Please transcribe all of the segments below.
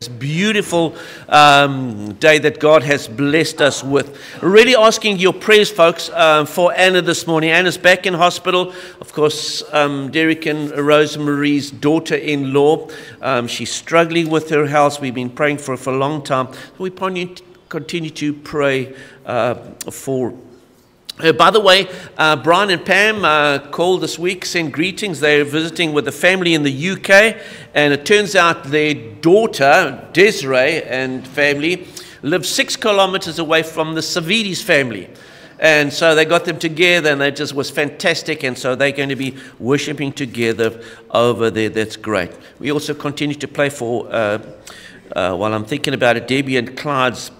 It's beautiful day that God has blessed us with. Really asking your prayers, folks, for Anna this morning. Anna's back in hospital. Of course, Derek and Rosemarie's daughter-in-law. She's struggling with her health. We've been praying for her for a long time. We continue to pray for by the way, Brian and Pam called this week, sent greetings. They're visiting with a family in the UK, and it turns out their daughter, Desiree, and family live 6 kilometers away from the Savides family. And so they got them together, and it just was fantastic. And so they're going to be worshiping together over there. That's great. We also continue to pray for, while I'm thinking about it, Debbie and Clyde's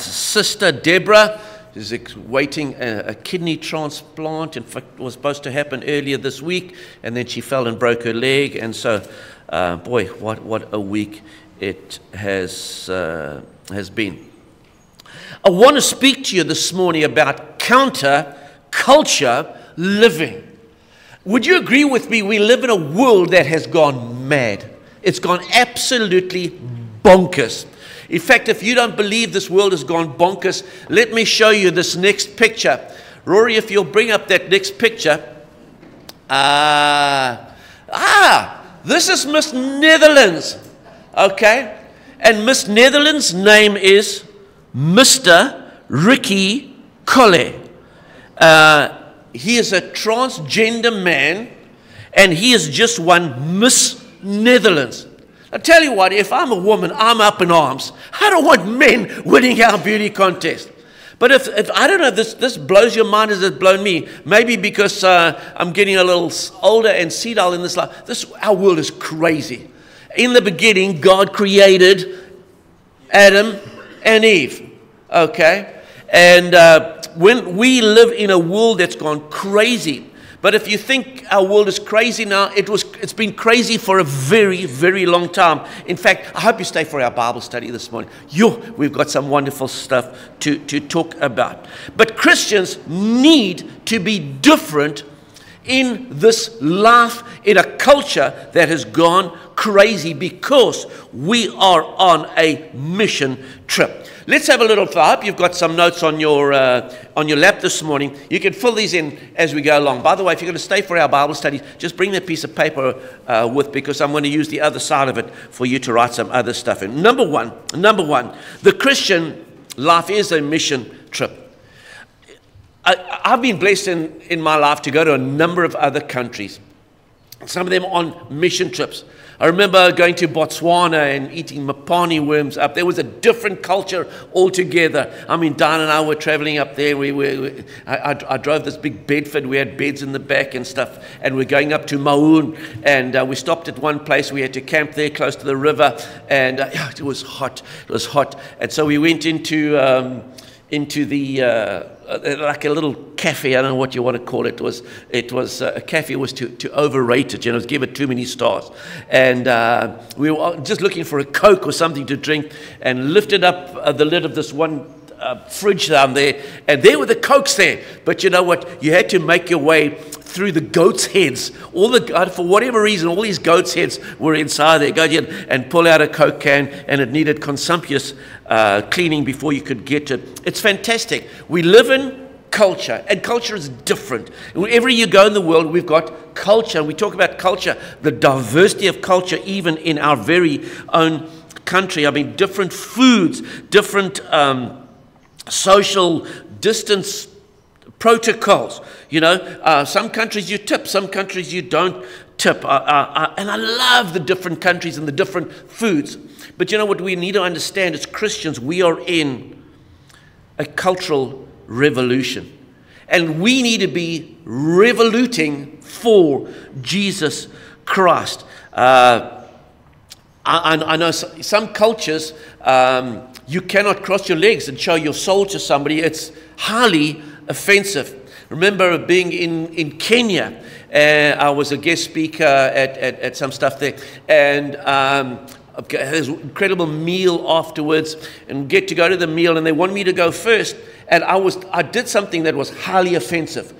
sister, Deborah, is waiting a kidney transplant. In fact, it was supposed to happen earlier this week, and then she fell and broke her leg. And so, boy, what a week it has been. I want to speak to you this morning about counter-culture living. Would you agree with me? We live in a world that has gone mad. It's gone absolutely bonkers. In fact, if you don't believe this world has gone bonkers, let me show you this next picture. Rory, if you'll bring up that next picture. This is Miss Netherlands. Okay? And Miss Netherlands' name is Mr. Ricky Colle. He is a transgender man, and he has just won Miss Netherlands. I tell you what, if I'm a woman, I'm up in arms. I don't want men winning our beauty contest. But if I don't know, this blows your mind as it's blown me. Maybe because I'm getting a little older and senile in this life. Our world is crazy. In the beginning, God created Adam and Eve. Okay? And when we live in a world that's gone crazy, but if you think our world is crazy now, it's been crazy for a very, very long time. In fact, I hope you stay for our Bible study this morning. We've got some wonderful stuff to talk about. But Christians need to be different in this life, in a culture that has gone crazy, because we are on a mission trip. Let's have a little. I hope you've got some notes on your lap this morning. You can fill these in as we go along. By the way, if you're going to stay for our Bible studies, just bring that piece of paper with, because I'm going to use the other side of it for you to write some other stuff in. Number one, the Christian life is a mission trip. I've been blessed in my life to go to a number of other countries, some of them on mission trips. I remember going to Botswana and eating mapani worms up. There was a different culture altogether. I mean, Diane and I were traveling up there. I drove this big Bedford. We had beds in the back and stuff. And we're going up to Maun. And we stopped at one place. We had to camp there close to the river. And it was hot. It was hot. And so we went into the like a little cafe. I don't know what you want to call it. It was a cafe was to overrate it. It was give it too many stars. And we were just looking for a Coke or something to drink, and lifted up the lid of this one fridge down there, and there were the Cokes there. But you know what? You had to make your way through the goats' heads. For whatever reason, all these goats' heads were inside there. Go in and pull out a Coke can, and it needed consumptious cleaning before you could get it. It's fantastic. We live in culture, and culture is different. Wherever you go in the world, we've got culture. We talk about culture, the diversity of culture, even in our very own country. I mean, different foods, different social distance protocols. Some countries you tip, some countries you don't tip. And I love the different countries and the different foods. But you know what we need to understand as Christians? We are in a cultural revolution. And we need to be revoluting for Jesus Christ. I know some cultures, you cannot cross your legs and show your soul to somebody. It's highly offensive. Remember being in Kenya. I was a guest speaker at some stuff there. And there's an incredible meal afterwards, and get to go to the meal, and they want me to go first. And I did something that was highly offensive.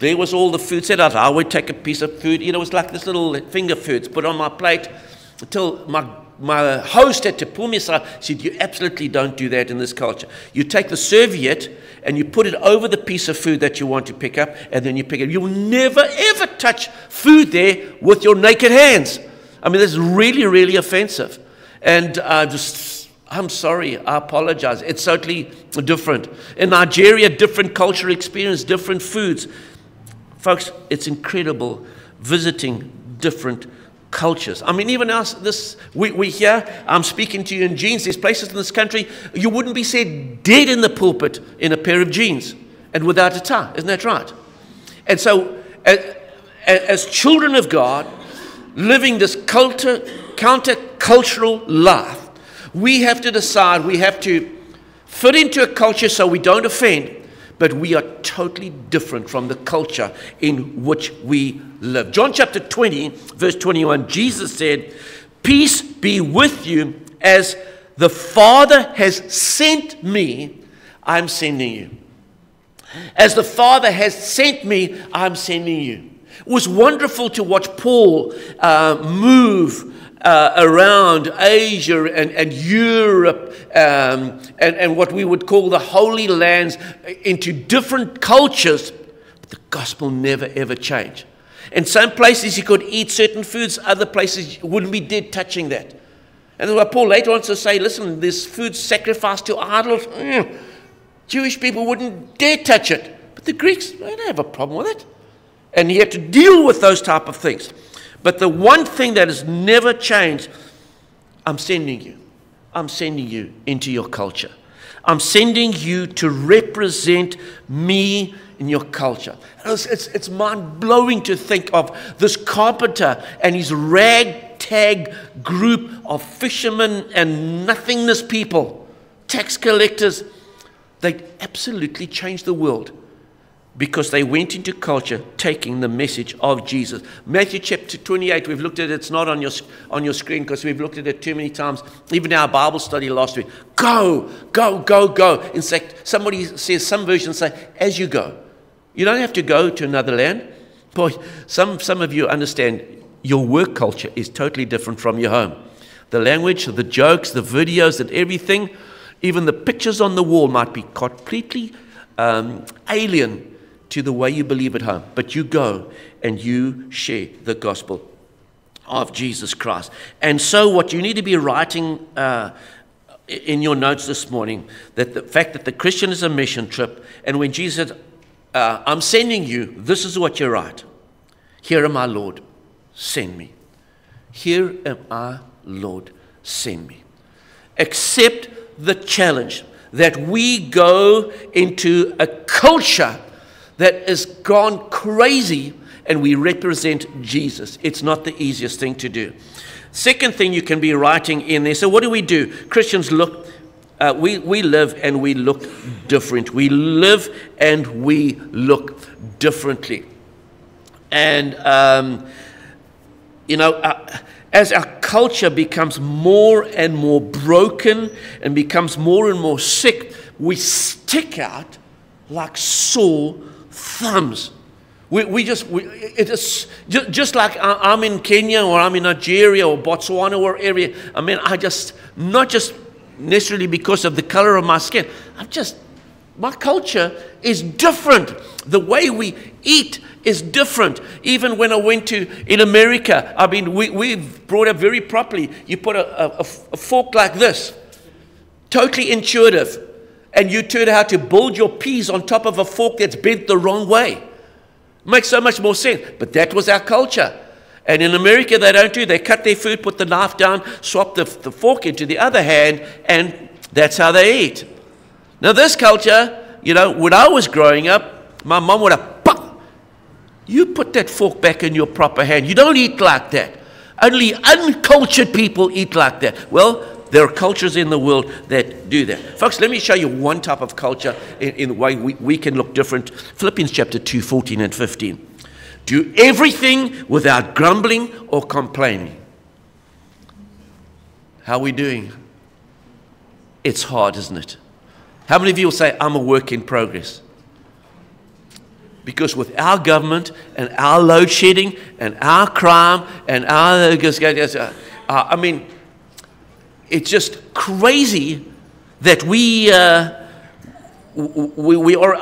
There was all the food set out. I would take a piece of food. It was like this little finger foods put on my plate. until my host had to pull me aside. He said, you absolutely don't do that in this culture. You take the serviette and you put it over the piece of food that you want to pick up, and then you pick it. You'll never, ever touch food there with your naked hands. I mean, that's really, really offensive. And I'm sorry, I apologize. It's totally different. In Nigeria, different cultural experience, different foods. Folks, it's incredible visiting different cultures. I mean, even us, we here, I'm speaking to you in jeans. There's places in this country, you wouldn't be said dead in the pulpit in a pair of jeans and without a tie. Isn't that right? And so, as children of God, living this counter-cultural life, we have to decide, we have to fit into a culture so we don't offend, but we are totally different from the culture in which we live. John chapter 20, verse 21, Jesus said, peace be with you. As the Father has sent me, I'm sending you. As the Father has sent me, I'm sending you. It was wonderful to watch Paul move around Asia and Europe and what we would call the Holy Lands into different cultures. But the gospel never ever changed. In some places you could eat certain foods, other places you wouldn't be dead touching that. And that's why Paul later wants to say, listen, this food sacrificed to idols, Jewish people wouldn't dare touch it. But the Greeks, they don't have a problem with it. And he had to deal with those type of things. But the one thing that has never changed, I'm sending you. I'm sending you into your culture. I'm sending you to represent me in your culture. It's mind-blowing to think of this carpenter and his ragtag group of fishermen and nothingness people, tax collectors. They absolutely changed the world, because they went into culture taking the message of Jesus. Matthew chapter 28, we've looked at it. It's not on your screen because we've looked at it too many times. Even our Bible study last week. Go, go, go, go. In fact, somebody says, some versions say, as you go. You don't have to go to another land. Boy, some of you understand your work culture is totally different from your home. The language, the jokes, the videos, and everything, even the pictures on the wall might be completely alien to the way you believe at home. But you go and you share the gospel of Jesus Christ. And so what you need to be writing in your notes this morning, that the fact that the Christian is a mission trip, and when Jesus said, I'm sending you, this is what you write. Here am I, Lord, send me. Here am I, Lord, send me. Accept the challenge that we go into a culture that has gone crazy and we represent Jesus. It's not the easiest thing to do. Second thing you can be writing in there. So what do? Christians look, we live and we look different. We live and we look differently. And, as our culture becomes more and more broken and becomes more and more sick, we stick out like sore thumbs. It is just like I'm in Kenya or I'm in Nigeria or Botswana or area. I mean, not just necessarily because of the color of my skin. My culture is different. The way we eat is different. Even when I went in America, I mean, we've brought up very properly. You put a fork like this, totally intuitive, and you turn out to build your peas on top of a fork that's bent the wrong way. Makes so much more sense. But that was our culture. And in America, they don't do. They cut their food, put the knife down, swap the fork into the other hand, and that's how they eat. Now, this culture, when I was growing up, my mom would have, pop, you put that fork back in your proper hand. You don't eat like that. Only uncultured people eat like that. Well, there are cultures in the world that do that. Folks, let me show you one type of culture in the way we can look different. Philippians chapter 2, 14 and 15. Do everything without grumbling or complaining. How are we doing? It's hard, isn't it? How many of you will say, I'm a work in progress? Because with our government and our load shedding and our crime and our... I mean, it's just crazy that we are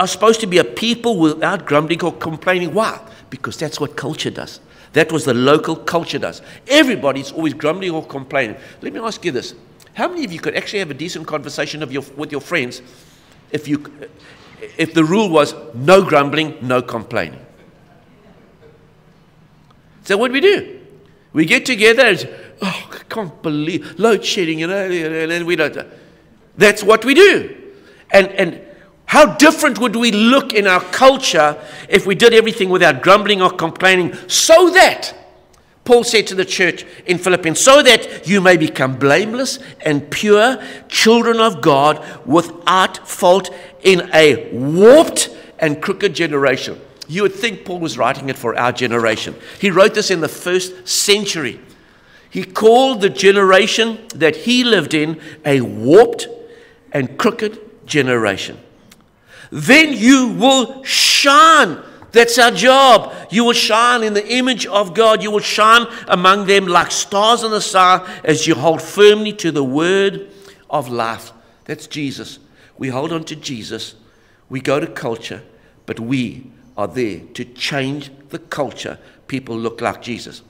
supposed to be a people without grumbling or complaining. Why? Because that's what culture does. That was the local culture does. Everybody's always grumbling or complaining. Let me ask you this. How many of you could actually have a decent conversation with your friends if the rule was no grumbling, no complaining? So what do? We get together and say, oh, I can't believe load shedding, and we don't. That's what we do. And how different would we look in our culture if we did everything without grumbling or complaining, so that, Paul said to the church in Philippians, so that you may become blameless and pure, children of God, without fault in a warped and crooked generation. You would think Paul was writing it for our generation. He wrote this in the 1st century. He called the generation that he lived in a warped and crooked generation. Then you will shine. That's our job. You will shine in the image of God. You will shine among them like stars in the sky as you hold firmly to the word of life. That's Jesus. We hold on to Jesus. We go to culture, but we are there to change the culture. People look like Jesus.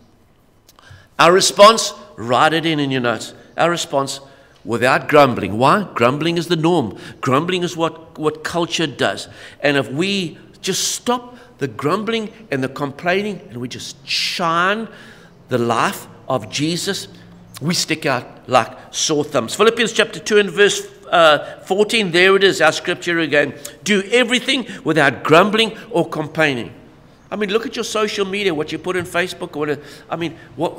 Our response, write it in your notes. Our response, without grumbling. Why? Grumbling is the norm. Grumbling is what culture does. And if we just stop the grumbling and the complaining, and we just shine the life of Jesus, we stick out like sore thumbs. Philippians chapter 2 and verse 14, there it is, our scripture again. Do everything without grumbling or complaining. I mean, look at your social media, what you put in Facebook.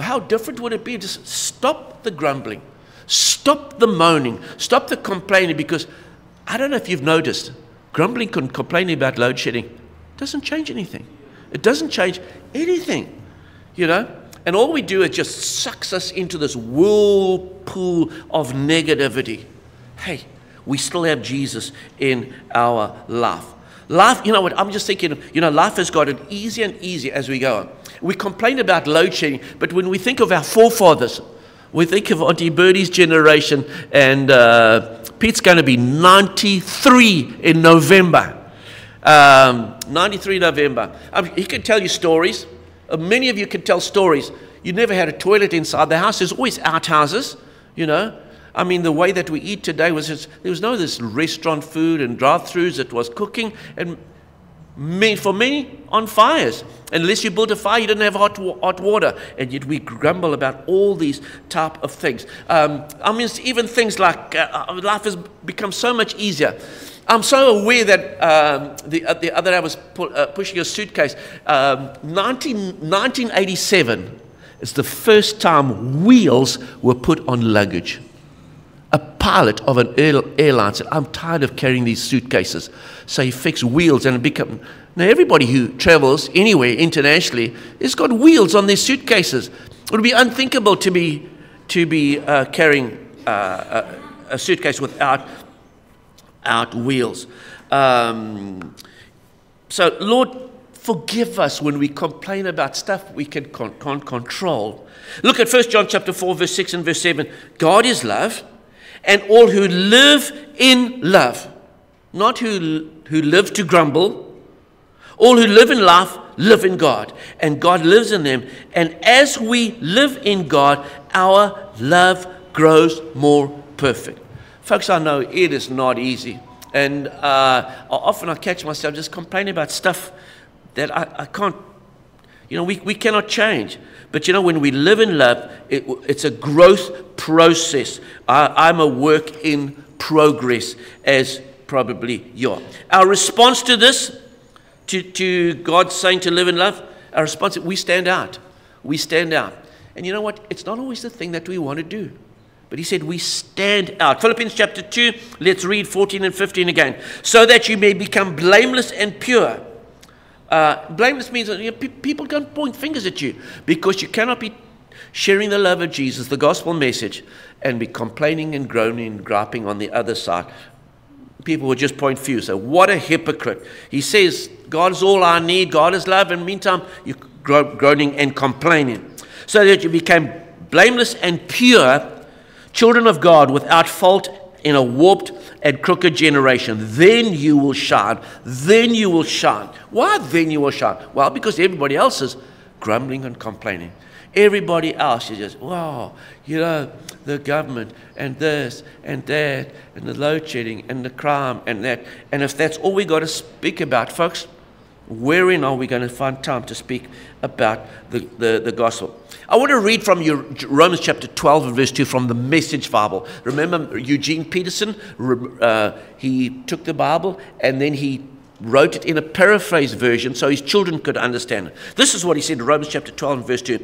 How different would it be? Just stop the grumbling. Stop the moaning. Stop the complaining, because I don't know if you've noticed, grumbling and complaining about load shedding doesn't change anything. It doesn't change anything, And all we do is just sucks us into this whirlpool of negativity. Hey, we still have Jesus in our life. Life, you know what, I'm just thinking, life has gotten easier and easier as we go on. We complain about load shedding, but when we think of our forefathers, we think of Auntie Birdie's generation, and Pete's going to be 93 in November. 93 November. He can tell you stories. Many of you can tell stories. You never had a toilet inside the house. There's always outhouses, the way that we eat today was there was no this restaurant food and drive-thrus. It was cooking, and for many on fires. Unless you built a fire, you didn't have hot water. And yet we grumble about all these type of things. Even things like life has become so much easier. I'm so aware that the other day I was pushing a suitcase. 1987 is the first time wheels were put on luggage. A pilot of an airline said, I'm tired of carrying these suitcases. So he fixed wheels, and it became... Now everybody who travels anywhere internationally has got wheels on their suitcases. It would be unthinkable to be carrying a suitcase without wheels. So Lord, forgive us when we complain about stuff we can't control. Look at 1 John chapter 4, verse 6 and verse 7. God is love, and all who live in love, not who live to grumble, all who live in life live in God, and God lives in them. And as we live in God, our love grows more perfect. Folks, I know it is not easy. And often I catch myself just complaining about stuff that I can't, we cannot change. But when we live in love, it's a growth process. I'm a work in progress, as probably you are. Our response to this, to God saying to live in love, our response is we stand out. We stand out. And you know what? It's not always the thing that we want to do. But he said we stand out. Philippians chapter 2, let's read 14 and 15 again. So that you may become blameless and pure. Blameless means that people can't point fingers at you, because you cannot be sharing the love of Jesus, the gospel message, and be complaining and groaning and griping on the other side. People will just point fingers. So what a hypocrite. He says, God is all I need. God is love. And meantime, you're groaning and complaining. So that you become blameless and pure children of God without fault in a warped and crooked generation. Then you will shine. Then you will shine. Why then you will shine? Well, because everybody else is grumbling and complaining. Everybody else is just, wow, you know, the government and this and that and the load shedding and the crime and that. And if that's all we got to speak about, folks, wherein are we going to find time to speak about the gospel? I want to read from you Romans chapter 12 and verse 2 from the Message Bible. Remember Eugene Peterson? He took the Bible and then he wrote it in a paraphrased version so his children could understand it. This is what he said in Romans chapter 12 and verse 2.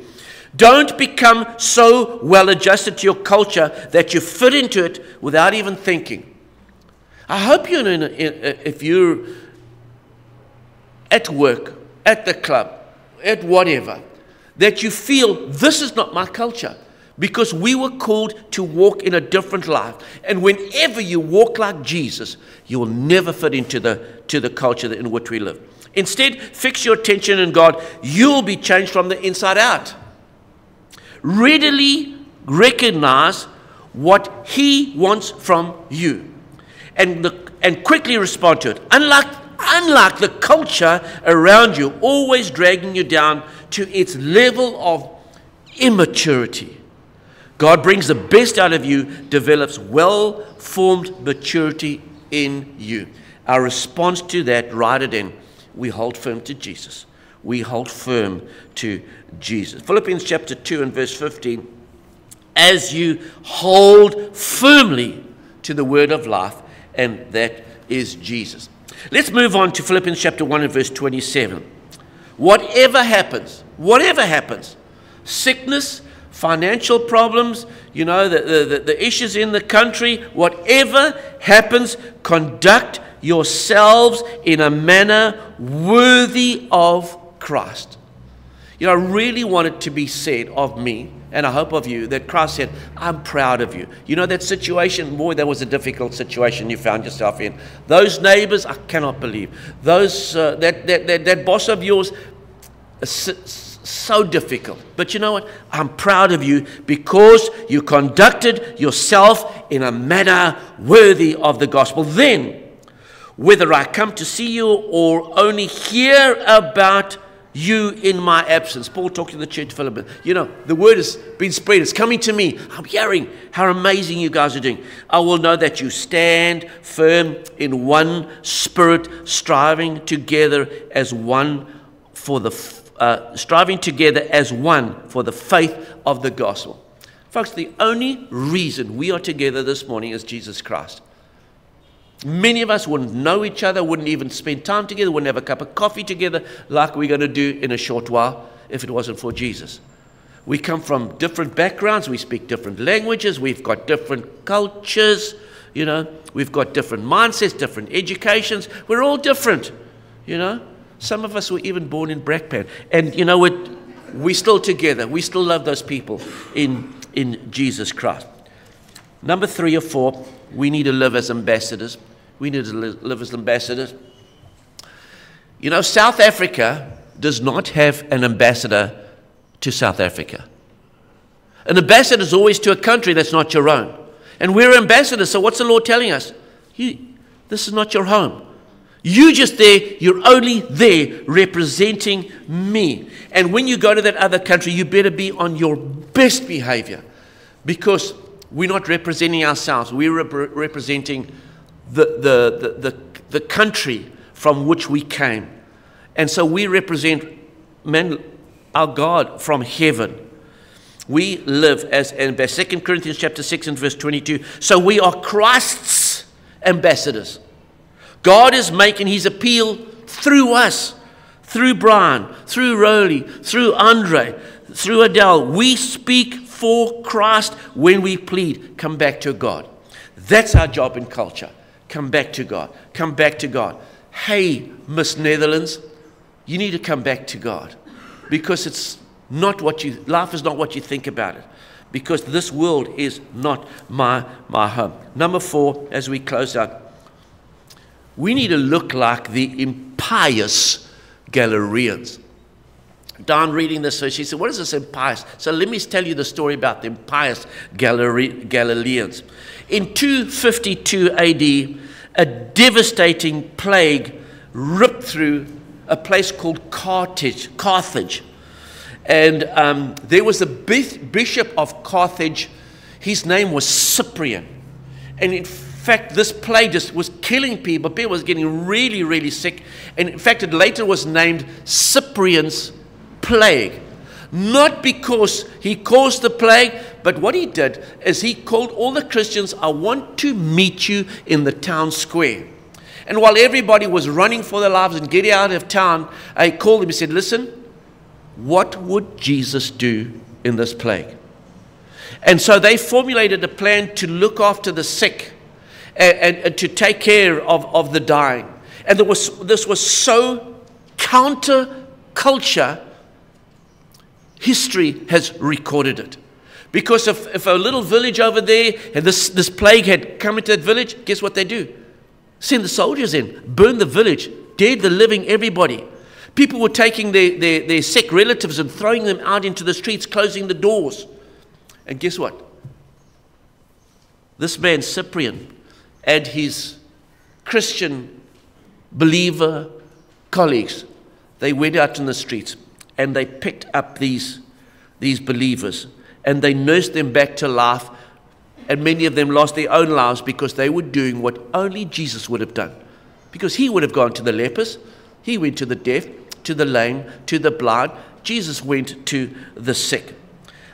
Don't become so well adjusted to your culture that you fit into it without even thinking. I hope if you're at work, at the club, at whatever, that you feel this is not my culture, because we were called to walk in a different life. And whenever you walk like Jesus, you will never fit into the culture in which we live. Instead, fix your attention in God. You'll be changed from the inside out. Readily recognize what He wants from you, and quickly respond to it. Unlike the culture around you, always dragging you down to its level of immaturity. God brings the best out of you, develops well-formed maturity in you. Our response to that, write it in. We hold firm to Jesus. We hold firm to Jesus. Philippians chapter 2 and verse 15. As you hold firmly to the word of life, and that is Jesus. Let's move on to Philippians chapter 1 and verse 27. Whatever happens, sickness, financial problems, you know, the issues in the country, whatever happens, conduct yourselves in a manner worthy of Christ. You know, I really want it to be said of me, and I hope of you, that Christ said, I'm proud of you. You know that situation, boy, that was a difficult situation you found yourself in. Those neighbors, I cannot believe. Those that boss of yours, so difficult. But you know what? I'm proud of you because you conducted yourself in a manner worthy of the gospel. Then, whether I come to see you or only hear about you in my absence. Paul talking to the church of Philippi. You know, the word has been spread. It's coming to me. I'm hearing how amazing you guys are doing. I will know that you stand firm in one spirit, striving together as one for the faith of the gospel. Folks, the only reason we are together this morning is Jesus Christ. Many of us wouldn't know each other, wouldn't even spend time together, wouldn't have a cup of coffee together like we're going to do in a short while if it wasn't for Jesus. We come from different backgrounds, we speak different languages, we've got different cultures, you know, we've got different mindsets, different educations. We're all different, you know. Some of us were even born in Brakpan. And you know what? We're still together. We still love those people in Jesus Christ. Number 3 or 4, we need to live as ambassadors. We need to live as ambassadors. You know, South Africa does not have an ambassador to South Africa. An ambassador is always to a country that's not your own. And we're ambassadors, so what's the Lord telling us? This is not your home. You're just there, you're only there representing me. And when you go to that other country, you better be on your best behavior, because we're not representing ourselves. We're representing the country from which we came. And so we represent our God from heaven. We live as ambassadors. 2 Corinthians chapter 6 and verse 22. So we are Christ's ambassadors. God is making his appeal through us, through Brian, through Rowley, through Andre, through Adele. We speak for Christ when we plead, come back to God. That's our job in culture. Come back to God. Come back to God. Hey, Miss Netherlands, you need to come back to God, because it's not life is not what you think about it, because this world is not my home. Number 4, as we close out, we need to look like the impious Galileans. down reading this. So she said, what is this impious? So let me tell you the story about the impious Galileans. In 252 AD, a devastating plague ripped through a place called Carthage. And there was the bishop of Carthage. His name was Cyprian. And in fact, this plague just was killing people. People was getting really, really sick. And in fact, it later was named Cyprian's plague. Not because he caused the plague, but what he did is he called all the Christians, I want to meet you in the town square. And while everybody was running for their lives and getting out of town, I called him and said, listen, what would Jesus do in this plague? And so they formulated a plan to look after the sick and to take care of the dying. And this was so counter-culture, history has recorded it. Because if a little village over there, and this plague had come into that village, guess what they do? Send the soldiers in, burn the village, dead the living, everybody. People were taking their sick relatives and throwing them out into the streets, closing the doors. And guess what? This man, Cyprian, and his Christian believer colleagues, they went out in the streets and they picked up these believers and they nursed them back to life. And many of them lost their own lives because they were doing what only Jesus would have done. Because he would have gone to the lepers, he went to the deaf, to the lame, to the blind. Jesus went to the sick.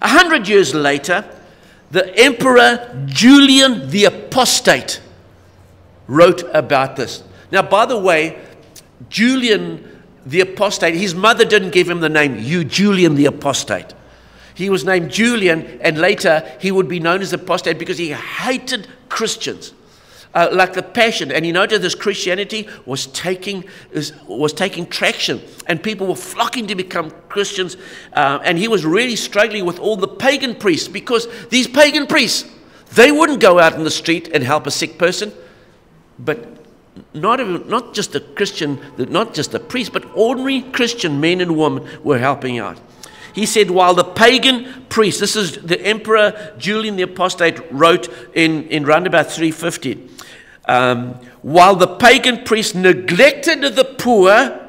100 years later, the Emperor Julian the Apostate wrote about this. Now, by the way, Julian the Apostate, his mother didn't give him the name Julian the Apostate. He was named Julian, and later he would be known as apostate because he hated Christians, like the passion. And he noted this Christianity was taking traction, and people were flocking to become Christians. And he was really struggling with all the pagan priests, because these pagan priests, they wouldn't go out in the street and help a sick person, but not just a Christian, not just a priest, but ordinary Christian men and women were helping out. He said, while the pagan priests, this is the Emperor Julian the Apostate wrote in round about 350, while the pagan priests neglected the poor,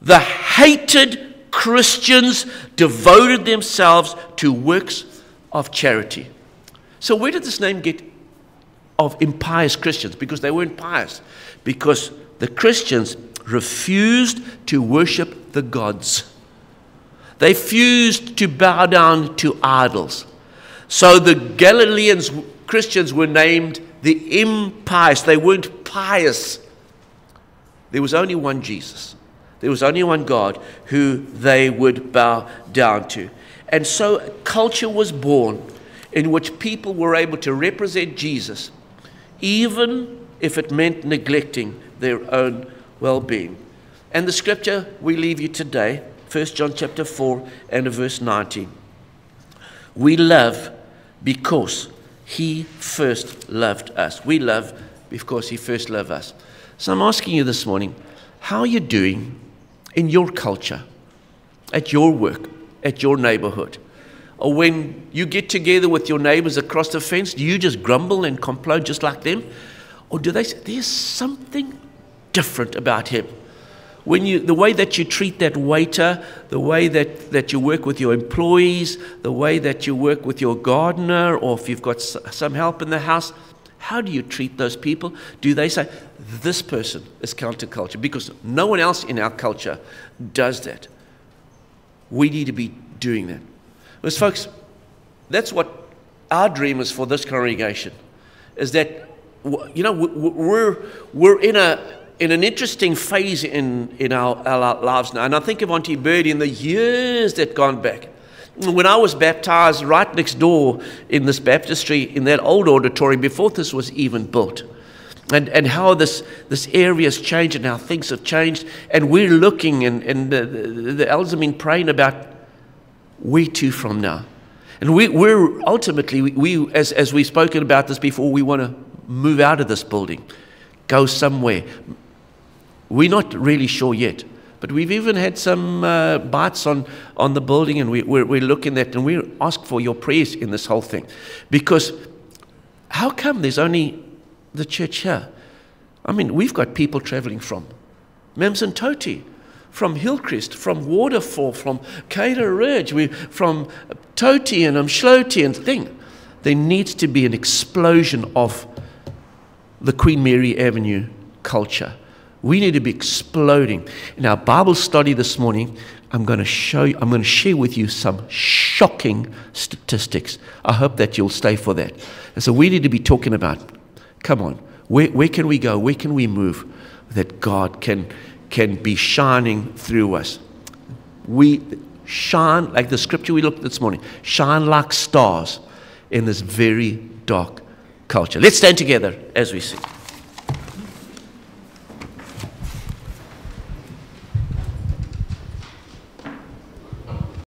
the hated Christians devoted themselves to works of charity. So where did this name get of impious Christians? Because they weren't pious. Because the Christians refused to worship the gods. They refused to bow down to idols. So the Galileans, Christians, were named the impious. They weren't pious. There was only one Jesus. There was only one God who they would bow down to. And so a culture was born in which people were able to represent Jesus, even if it meant neglecting their own well-being. And the scripture we leave you today, 1 John chapter 4 and verse 19. We love because he first loved us. We love because he first loved us. So I'm asking you this morning, how are you doing in your culture, at your work, at your neighborhood? Or when you get together with your neighbors across the fence, do you just grumble and complain just like them? Or do they say, there's something different about him? The way that you treat that waiter, the way that you work with your employees, the way that you work with your gardener, or if you've got some help in the house, how do you treat those people? Do they say, this person is counterculture? Because no one else in our culture does that. We need to be doing that. Because folks, that's what our dream is for this congregation, is that, you know, we're in an interesting phase in our lives now. And I think of Auntie Birdie in the years that gone back. When I was baptized right next door in this baptistry, in that old auditorium, before this was even built. And how this area has changed and how things have changed. And we're looking, and the elders have been praying about where to from now. And we're ultimately, as we've spoken about this before, we want to move out of this building, go somewhere. We're not really sure yet, But we've even had some bites on the building, and we're looking at, and we ask for your prayers in this whole thing. Because how come there's only the church here? I mean, we've got people traveling from Mamsantoti, from Hillcrest, from Waterfall, from Cater Ridge, from Toti and Umshloti and thing. There needs to be an explosion of the Queen Mary Avenue culture. We need to be exploding. In our Bible study this morning, I'm going to share with you some shocking statistics. I hope that you'll stay for that. And so we need to be talking about, come on, where can we go? Where can we move that God can be shining through us? We shine, like the scripture we looked at this morning, shine like stars in this very dark culture. Let's stand together as we sing.